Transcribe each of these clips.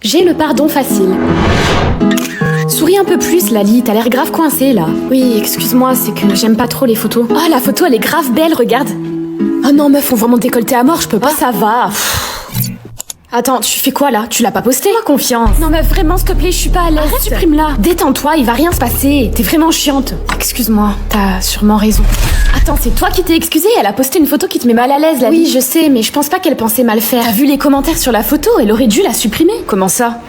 J'ai le pardon facile. Souris un peu plus, Lali, t'as l'air grave coincée, là. Oui, excuse-moi, c'est que j'aime pas trop les photos. Oh, la photo, elle est grave belle, regarde. Oh non, meuf, on voit mon décolleté à mort, je peux pas. Oh, ça va. Attends, tu fais quoi, là? Tu l'as pas posté? Pas confiance. Non, meuf, vraiment, s'il te plaît, je suis pas à l'aise. Arrête, supprime-la. Détends-toi, il va rien se passer. T'es vraiment chiante. Excuse-moi, t'as sûrement raison. Attends, c'est toi qui t'es excusée? Elle a posté une photo qui te met mal à l'aise, Lali. Oui, je sais, mais je pense pas qu'elle pensait mal faire. T'as vu les commentaires sur la photo? Elle aurait dû la supprimer. Comment ça?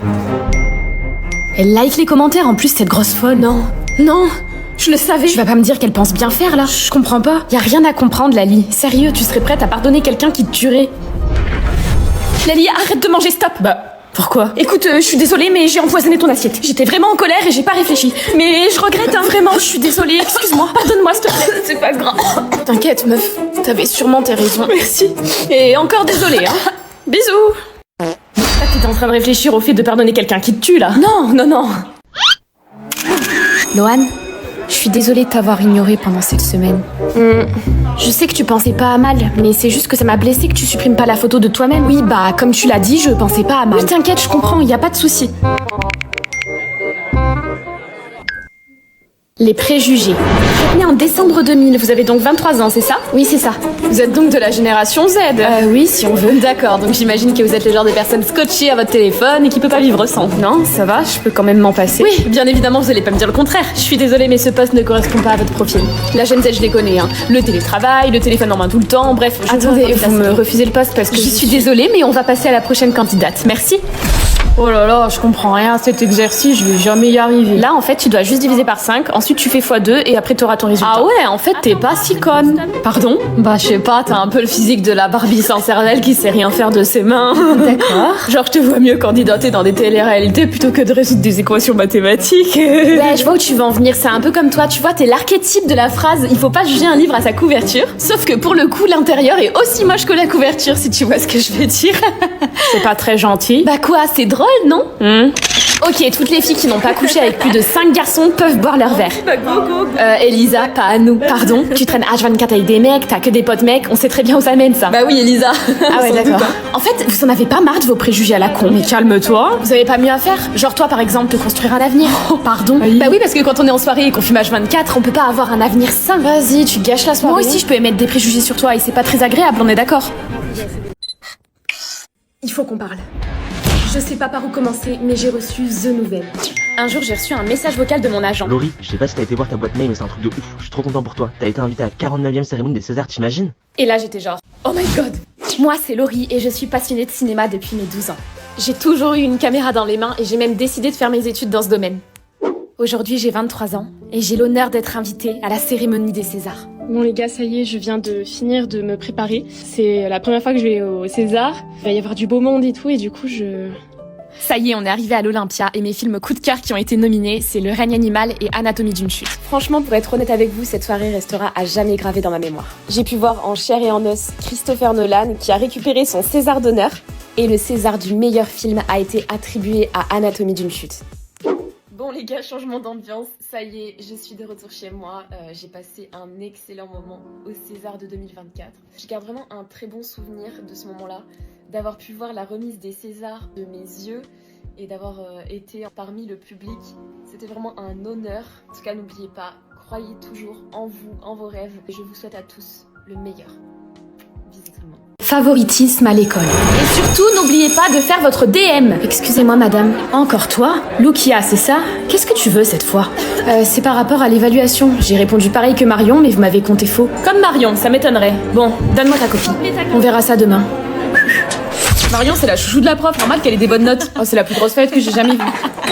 Elle like les commentaires, en plus, cette grosse folle. Non, non, je le savais. Tu vas pas me dire qu'elle pense bien faire, là? Je comprends pas. Y a rien à comprendre, Lali. Sérieux, tu serais prête à pardonner quelqu'un qui te tuerait? Lali, arrête de manger, stop. Bah, pourquoi? Écoute, je suis désolée, mais j'ai empoisonné ton assiette. J'étais vraiment en colère et j'ai pas réfléchi. Mais je regrette, hein, vraiment, je suis désolée, excuse-moi. Pardonne-moi, s'il te plaît. C'est pas grave. T'inquiète, meuf, t'avais sûrement tes raisons. Merci. Et encore désolée, hein. Bisous. Ah, t'étais en train de réfléchir au fait de pardonner quelqu'un qui te tue, là? Non, non, non. Lohan, je suis désolée de t'avoir ignorée pendant cette semaine. Je sais que tu pensais pas à mal, mais c'est juste que ça m'a blessée que tu supprimes pas la photo de toi-même. Oui, bah, comme tu l'as dit, je pensais pas à mal. Oui, t'inquiète, je comprends, y a pas de souci. Les préjugés. Vous êtes né en décembre 2000, vous avez donc 23 ans, c'est ça? Oui, c'est ça. Vous êtes donc de la génération Z? Oui, si on veut. D'accord, donc j'imagine que vous êtes le genre de personne scotchée à votre téléphone et qui peut pas vivre sans. Non, ça va, je peux quand même m'en passer. Oui, bien évidemment, vous allez pas me dire le contraire. Je suis désolée, mais ce poste ne correspond pas à votre profil. La Gen Z, je les connais, hein. Le télétravail, le téléphone en main tout le temps, bref. Attendez, vous me refusez le poste parce que... Je suis désolée, mais on va passer à la prochaine candidate. Merci. Oh là là, je comprends rien à cet exercice, je vais jamais y arriver. Là, en fait, tu dois juste diviser par 5, ensuite tu fais x2 et après t'auras ton résultat. Ah ouais, en fait, t'es pas si conne. Pardon? Bah, je sais pas, t'as un peu le physique de la Barbie sans cervelle qui sait rien faire de ses mains. D'accord. Genre, je te vois mieux candidater dans des télé-réalités plutôt que de résoudre des équations mathématiques. Ouais, je vois où tu veux en venir, c'est un peu comme toi, tu vois, t'es l'archétype de la phrase « il faut pas juger un livre à sa couverture », sauf que pour le coup, l'intérieur est aussi moche que la couverture, si tu vois ce que je veux dire. C'est pas très gentil. Bah quoi, c'est drôle, non? Ok, toutes les filles qui n'ont pas couché avec plus de 5 garçons peuvent boire leur verre. Elisa, pas à nous. Pardon, tu traînes H24 avec des mecs, t'as que des potes mecs, on sait très bien où ça mène ça. Bah oui, Elisa. Ah ouais, d'accord. En fait, vous en avez pas marre de vos préjugés à la con. Mais calme-toi. Vous avez pas mieux à faire? Genre toi, par exemple, te construire un avenir. Oh, pardon. Bah oui, parce que quand on est en soirée et qu'on fume H24, on peut pas avoir un avenir sain. Vas-y, tu gâches la soirée. Moi aussi, je peux émettre des préjugés sur toi et c'est pas très agréable, on est d'accord? Il faut qu'on parle. Je sais pas par où commencer, mais j'ai reçu The Nouvelle. Un jour, j'ai reçu un message vocal de mon agent. Laurie, je sais pas si t'as été voir ta boîte mail, mais c'est un truc de ouf. Je suis trop content pour toi. T'as été invité à la 49e cérémonie des Césars, t'imagines? Et là, j'étais genre, oh my god. Moi, c'est Laurie et je suis passionnée de cinéma depuis mes 12 ans. J'ai toujours eu une caméra dans les mains et j'ai même décidé de faire mes études dans ce domaine. Aujourd'hui, j'ai 23 ans et j'ai l'honneur d'être invitée à la cérémonie des Césars. Bon les gars, ça y est, je viens de finir de me préparer. C'est la première fois que je vais au César. Il va y avoir du beau monde et tout, et du coup Ça y est, on est arrivé à l'Olympia et mes films coup de cœur qui ont été nominés, c'est Le règne animal et Anatomie d'une chute. Franchement, pour être honnête avec vous, cette soirée restera à jamais gravée dans ma mémoire. J'ai pu voir en chair et en os Christopher Nolan qui a récupéré son César d'honneur et le César du meilleur film a été attribué à Anatomie d'une chute. Bon les gars, changement d'ambiance, ça y est, je suis de retour chez moi, j'ai passé un excellent moment au César de 2024. Je garde vraiment un très bon souvenir de ce moment-là, d'avoir pu voir la remise des Césars de mes yeux et d'avoir été parmi le public. C'était vraiment un honneur. En tout cas, n'oubliez pas, croyez toujours en vous, en vos rêves. Et je vous souhaite à tous le meilleur. Bisous tout le monde. Favoritisme à l'école. Et surtout, n'oubliez pas de faire votre DM. Excusez-moi, madame. Encore toi? Lukia, c'est ça? Qu'est-ce que tu veux cette fois? C'est par rapport à l'évaluation. J'ai répondu pareil que Marion, mais vous m'avez compté faux. Comme Marion, ça m'étonnerait. Bon, donne-moi ta copie. On verra ça demain. Marion, c'est la chouchou de la prof, normal qu'elle ait des bonnes notes. Oh, c'est la plus grosse fête que j'ai jamais vue.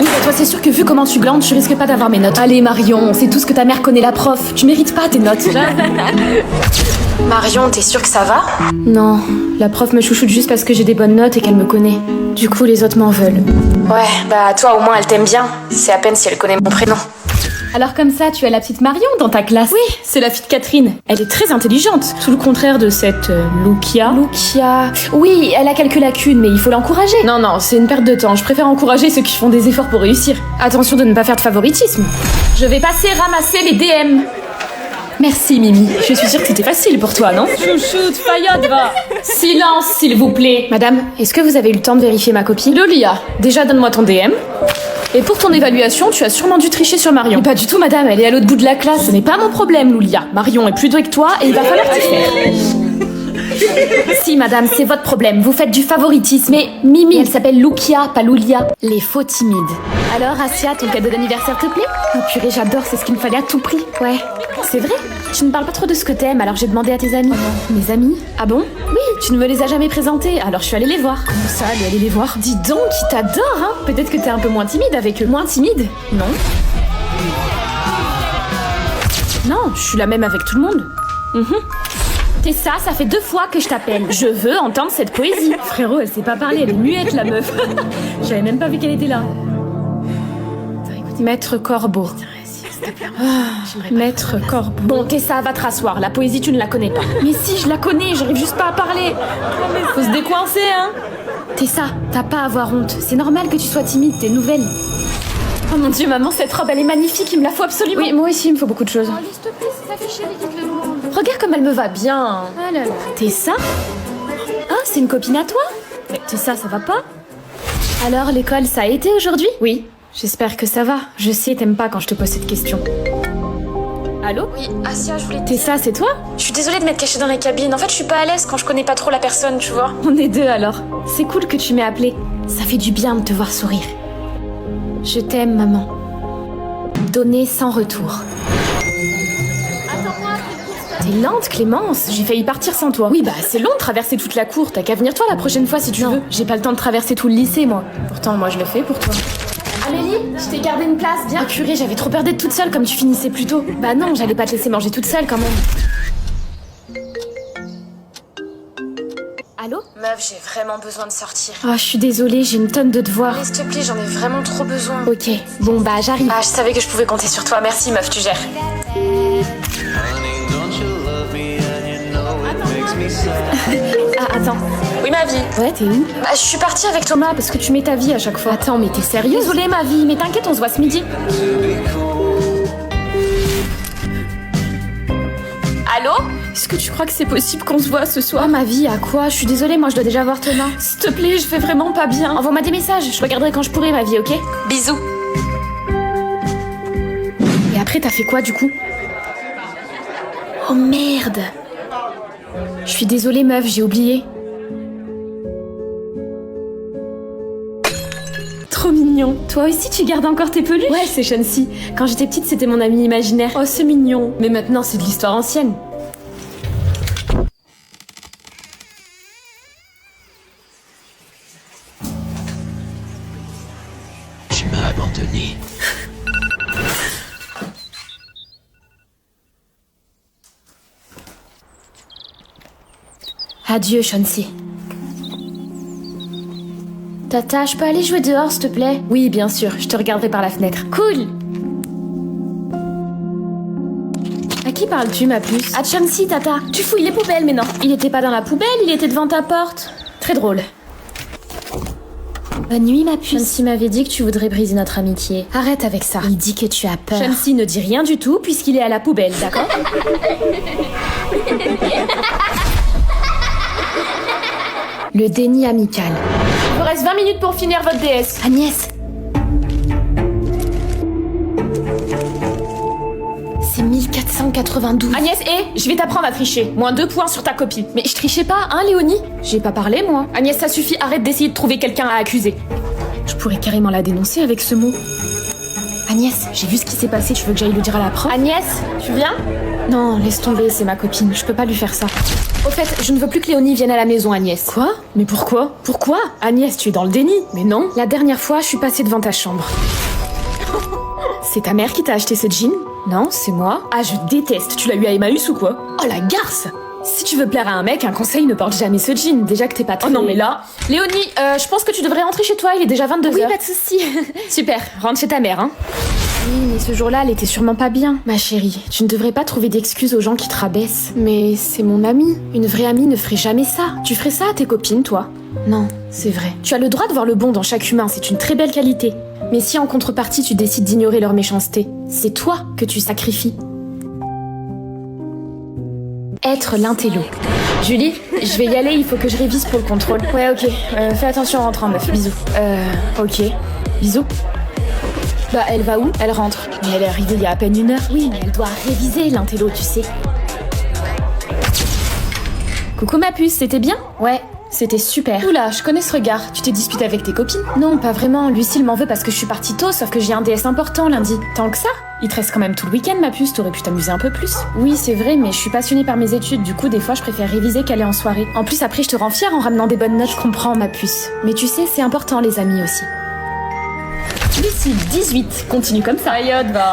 Oui, bah toi, c'est sûr que vu comment tu glandes, tu risques pas d'avoir mes notes. Allez, Marion, on sait tous que ta mère connaît la prof. Tu mérites pas tes notes. Marion, t'es sûre que ça va? Non, la prof me chouchoute juste parce que j'ai des bonnes notes et qu'elle me connaît. Du coup, les autres m'en veulent. Ouais, bah toi au moins elle t'aime bien. C'est à peine si elle connaît mon prénom. Alors comme ça, tu as la petite Marion dans ta classe? Oui, c'est la fille de Catherine. Elle est très intelligente, tout le contraire de cette Lukia. Lukia... Oui, elle a quelques lacunes, mais il faut l'encourager. Non, non, c'est une perte de temps. Je préfère encourager ceux qui font des efforts pour réussir. Attention de ne pas faire de favoritisme. Je vais passer ramasser les DM. Merci Mimi, je suis sûre que c'était facile pour toi, non? Chouchoute, Fayotte, va! Silence, s'il vous plaît. Madame, est-ce que vous avez eu le temps de vérifier ma copie? Lolia, déjà donne-moi ton DM. Et pour ton évaluation, tu as sûrement dû tricher sur Marion. Mais pas du tout, madame, elle est à l'autre bout de la classe. Ce n'est pas mon problème, Loulia. Marion est plus douée que toi et il va falloir t'y faire. Si, madame, c'est votre problème. Vous faites du favoritisme. Mais Mimi, elle s'appelle Lukia, pas Loulia. Les faux timides. Alors, Asia, ton cadeau d'anniversaire te plaît? Oh purée, j'adore, c'est ce qu'il me fallait à tout prix. Ouais, c'est vrai. Tu ne parles pas trop de ce que t'aimes, alors j'ai demandé à tes amis. Mes amis? Ah bon? Oui, tu ne me les as jamais présentés, alors je suis allée les voir. Comment ça, aller les voir? Dis donc, ils t'adorent, hein? Peut-être que t'es un peu moins timide avec eux. Moins timide? Non. Non, je suis la même avec tout le monde. Tessa, ça fait 2 fois que je t'appelle. Je veux entendre cette poésie. Frérot, elle sait pas parler, elle est muette, la meuf. J'avais même pas vu qu'elle était là. Maître Corbeau. Maître Corbeau. Bon, Tessa, va te rasseoir. La poésie, tu ne la connais pas. Mais si, je la connais, j'arrive juste pas à parler. Non, mais faut se décoincer, hein. Tessa, t'as pas à avoir honte. C'est normal que tu sois timide, t'es nouvelle. Oh mon Dieu, maman, cette robe, elle est magnifique, il me la faut absolument. Oui, moi aussi, il me faut beaucoup de choses. Oh, s'il te plaît, c'est ta fille chérie qui te le demande. Regarde comme elle me va bien. Ah là là. Tessa? Ah, c'est une copine à toi? Mais Tessa, ça va pas? Alors, l'école, ça a été aujourd'hui? Oui. J'espère que ça va. Je sais, t'aimes pas quand je te pose cette question. Allô? Oui, Asia, je voulais te Tessa, c'est toi? Je suis désolée de m'être cachée dans les cabines. En fait, je suis pas à l'aise quand je connais pas trop la personne, tu vois. On est deux alors. C'est cool que tu m'aies appelé. Ça fait du bien de te voir sourire. Je t'aime, maman. Donner sans retour. T'es lente, Clémence. J'ai failli partir sans toi. Oui, bah c'est long de traverser toute la cour. T'as qu'à venir toi la prochaine fois si tu veux. J'ai pas le temps de traverser tout le lycée, moi. Pourtant, moi, je le fais pour toi. Amélie, je t'ai gardé une place, bien. Ah purée, j'avais trop peur d'être toute seule comme tu finissais plus tôt. Bah non, j'allais pas te laisser manger toute seule quand même. Allô? Meuf, j'ai vraiment besoin de sortir. Oh, je suis désolée, j'ai une tonne de devoirs. Allez, s'il te plaît, j'en ai vraiment trop besoin. Ok, bon bah j'arrive. Ah, je savais que je pouvais compter sur toi. Merci, meuf, tu gères. Ah, attends. Oui, ma vie. Ouais, t'es où? Bah, je suis partie avec toi. Thomas, parce que tu mets ta vie à chaque fois. Attends, mais t'es sérieuse? Désolée, ma vie, mais t'inquiète, on se voit ce midi. Allô? Est-ce que tu crois que c'est possible qu'on se voit ce soir? Oh, ma vie, à quoi? Je suis désolée, moi je dois déjà voir Thomas. S'il te plaît, je fais vraiment pas bien. Envoie-moi des messages, je regarderai quand je pourrai, ma vie, ok? Bisous. Et après, t'as fait quoi du coup? Oh merde! Je suis désolée, meuf, j'ai oublié. Trop mignon. Toi aussi, tu gardes encore tes peluches? Ouais, c'est Shansi. Quand j'étais petite, c'était mon ami imaginaire. Oh, c'est mignon. Mais maintenant, c'est de l'histoire ancienne. Tu m'as abandonné. Adieu, Shansi. Tata, je peux aller jouer dehors, s'il te plaît? Oui, bien sûr, je te regarderai par la fenêtre. Cool! À qui parles-tu, ma puce? À Shansi, Tata. Tu fouilles les poubelles, mais non. Il était pas dans la poubelle, il était devant ta porte. Très drôle. Bonne nuit, ma puce. Shansi m'avait dit que tu voudrais briser notre amitié. Arrête avec ça. Il dit que tu as peur. Shansi ne dit rien du tout, puisqu'il est à la poubelle, d'accord? Le déni amical. Il vous reste 20 minutes pour finir votre DS. Agnès. C'est 1492. Agnès, je vais t'apprendre à tricher. Moins 2 points sur ta copie. Mais je trichais pas, hein, Léonie? J'ai pas parlé, moi. Agnès, ça suffit, arrête d'essayer de trouver quelqu'un à accuser. Je pourrais carrément la dénoncer avec ce mot. Agnès, j'ai vu ce qui s'est passé, tu veux que j'aille le dire à la prof? Agnès, tu viens? Non, laisse tomber, c'est ma copine, je peux pas lui faire ça. Au fait, je ne veux plus que Léonie vienne à la maison, Agnès. Quoi? Mais pourquoi? Pourquoi? Agnès, tu es dans le déni. Mais non. La dernière fois, je suis passée devant ta chambre. C'est ta mère qui t'a acheté ce jean? Non, c'est moi. Ah, je déteste, tu l'as eu à Emmaüs ou quoi? Oh la garce! Si tu veux plaire à un mec, un conseil, ne porte jamais ce jean. Déjà que t'es pas très... Oh non, mais là... Léonie, je pense que tu devrais rentrer chez toi, il est déjà 22h. Oui, pas de soucis. Super, rentre chez ta mère, hein. Oui, mais ce jour-là, elle était sûrement pas bien. Ma chérie, tu ne devrais pas trouver d'excuses aux gens qui te rabaissent. Mais c'est mon amie. Une vraie amie ne ferait jamais ça. Tu ferais ça à tes copines, toi? Non, c'est vrai. Tu as le droit de voir le bon dans chaque humain, c'est une très belle qualité. Mais si en contrepartie tu décides d'ignorer leur méchanceté, c'est toi que tu sacrifies. être l'intello. Julie, je vais y aller, il faut que je révise pour le contrôle. Ouais, ok. Fais attention en rentrant, meuf. Bisous. Ok. Bisous. Bah, elle va où? Elle rentre. Mais elle est arrivée il y a à peine 1 heure. Oui, mais elle doit réviser l'intello, tu sais. Coucou ma puce, c'était bien? Ouais. C'était super. Oula, je connais ce regard. Tu t'es disputé avec tes copines? Non, pas vraiment. Lucille m'en veut parce que je suis partie tôt, sauf que j'ai un DS important lundi. Tant que ça? Il te reste quand même tout le week-end, ma puce. T'aurais pu t'amuser un peu plus. Oui, c'est vrai, mais je suis passionnée par mes études. Du coup, des fois, je préfère réviser qu'aller en soirée. En plus, après, je te rends fière en ramenant des bonnes notes. Je comprends, ma puce. Mais tu sais, c'est important, les amis aussi. Lucille, 18. Continue comme ça.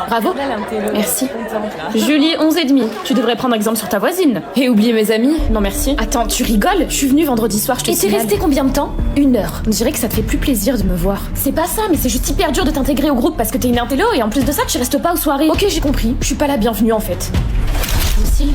Bravo. Merci. Julie, 11,5. Tu devrais prendre exemple sur ta voisine. Et oublier mes amis. Non, merci. Attends, tu rigoles? Je suis venue vendredi soir, je te signale. Et t'es resté combien de temps? 1 heure. On dirait que ça te fait plus plaisir de me voir. C'est pas ça, mais c'est juste hyper dur de t'intégrer au groupe parce que t'es une intello et en plus de ça, tu restes pas aux soirées. Ok, j'ai compris. Je suis pas la bienvenue en fait. Lucille?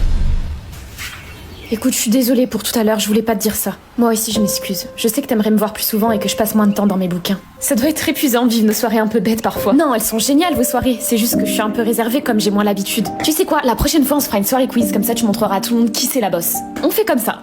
Écoute, je suis désolée pour tout à l'heure, je voulais pas te dire ça. Moi aussi, je m'excuse. Je sais que t'aimerais me voir plus souvent et que je passe moins de temps dans mes bouquins. Ça doit être épuisant de vivre nos soirées un peu bêtes parfois. Non, elles sont géniales vos soirées. C'est juste que je suis un peu réservée comme j'ai moins l'habitude. Tu sais quoi, la prochaine fois on se fera une soirée quiz, comme ça tu montreras à tout le monde qui c'est la boss. On fait comme ça.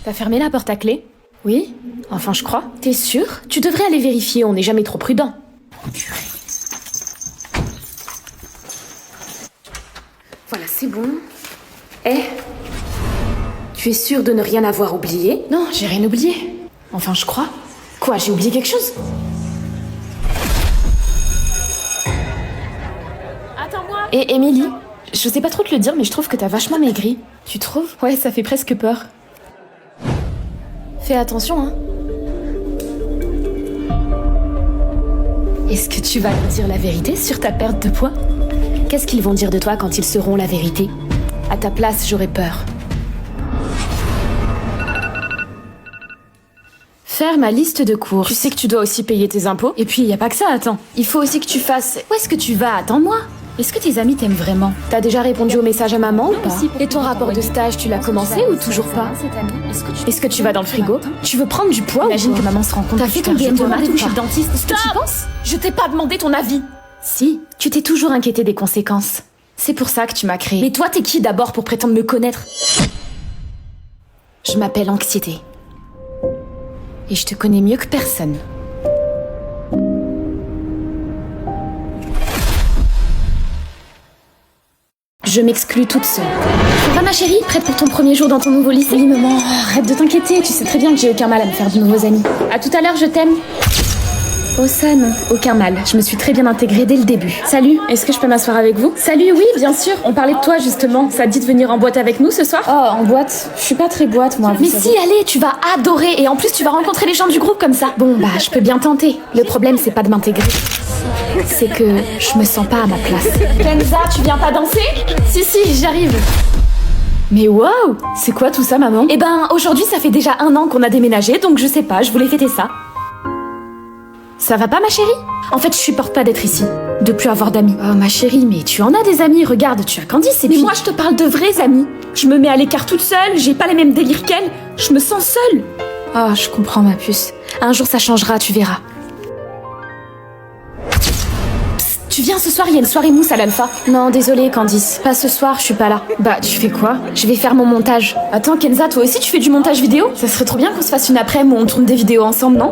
T'as fermé la porte à clé? Oui? Enfin, je crois. T'es sûr? Tu devrais aller vérifier, on n'est jamais trop prudent. Voilà, c'est bon. Tu es sûre de ne rien avoir oublié? Non, j'ai rien oublié. Enfin, je crois. Quoi, j'ai oublié quelque chose? Attends-moi! Et Émilie? Je sais pas trop te le dire, mais je trouve que t'as vachement maigri. Tu trouves? Ouais, ça fait presque peur. Fais attention, hein. Est-ce que tu vas leur dire la vérité sur ta perte de poids? Qu'est-ce qu'ils vont dire de toi quand ils sauront la vérité? À ta place, j'aurais peur. Faire ma liste de courses. Tu sais que tu dois aussi payer tes impôts. Et puis, y a pas que ça, attends. Il faut aussi que tu fasses... Où est-ce que tu vas? Attends-moi. Est-ce que tes amis t'aiment vraiment? T'as déjà répondu au message à maman ou pas? Et ton rapport de stage, tu l'as commencé ou toujours pas? Est-ce que tu vas dans le frigo? Tu veux prendre du poids? Imagine que maman se rend compte. T'as fait ton BM de maths ou chez le dentiste? Est-ce que tu penses? Je t'ai pas demandé ton avis. Si, tu t'es toujours inquiété des conséquences. C'est pour ça que tu m'as créé. Mais toi, t'es qui d'abord pour prétendre me connaître? Je m'appelle Anxiété. Et je te connais mieux que personne. Je m'exclus toute seule. Ça va ma chérie? Prête pour ton premier jour dans ton nouveau lycée? Oui maman, arrête de t'inquiéter, tu sais très bien que j'ai aucun mal à me faire de nouveaux amis. À tout à l'heure, je t'aime. Oh ça non, aucun mal, je me suis très bien intégrée dès le début. Salut, est-ce que je peux m'asseoir avec vous? Salut, oui bien sûr, on parlait de toi justement. Ça te dit de venir en boîte avec nous ce soir? Oh, en boîte? Je suis pas très boîte moi. Mais si, allez, tu vas adorer et en plus tu vas rencontrer les gens du groupe comme ça. Bon bah, je peux bien tenter. Le problème c'est pas de m'intégrer. C'est que je me sens pas à ma place. Kenza, tu viens pas danser? Si, j'arrive. Mais waouh! C'est quoi tout ça, maman? Eh ben, aujourd'hui, ça fait déjà 1 an qu'on a déménagé, donc je sais pas, je voulais fêter ça. Ça va pas, ma chérie? En fait, je supporte pas d'être ici, de plus avoir d'amis. Oh, ma chérie, mais tu en as des amis, regarde, tu as Candice et puis... Mais moi, je te parle de vrais amis. Je me mets à l'écart toute seule, j'ai pas les mêmes délires qu'elle, je me sens seule. Oh, je comprends, ma puce. Un jour, ça changera, tu verras. Tu viens ce soir, il y a une soirée mousse à l'Alpha. Non, désolée Candice, pas ce soir, je suis pas là. Bah, tu fais quoi? Je vais faire mon montage. Attends Kenza, toi aussi tu fais du montage vidéo? Ça serait trop bien qu'on se fasse une après-midi où on tourne des vidéos ensemble, non?